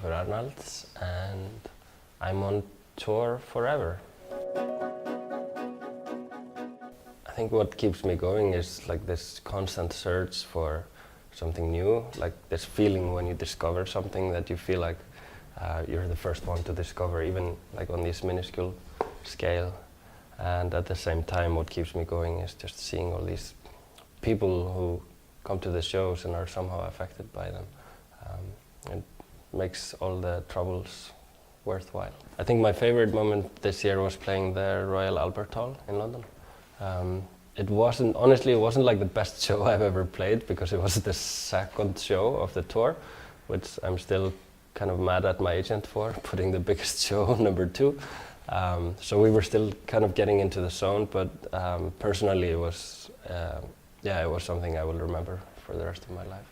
Ólafur Arnalds and I'm on tour forever. I think what keeps me going is like this constant search for something new, like this feeling when you discover something that you feel like you're the first one to discover, even like on this minuscule scale. And at the same time, what keeps me going is just seeing all these people who come to the shows and are somehow affected by them. It makes all the troubles worthwhile. I think my favorite moment this year was playing the Royal Albert Hall in London. Honestly, it wasn't like the best show I've ever played because it was the second show of the tour, which I'm still kind of mad at my agent for, putting the biggest show number 2. So we were still kind of getting into the zone, but personally it was something I will remember for the rest of my life.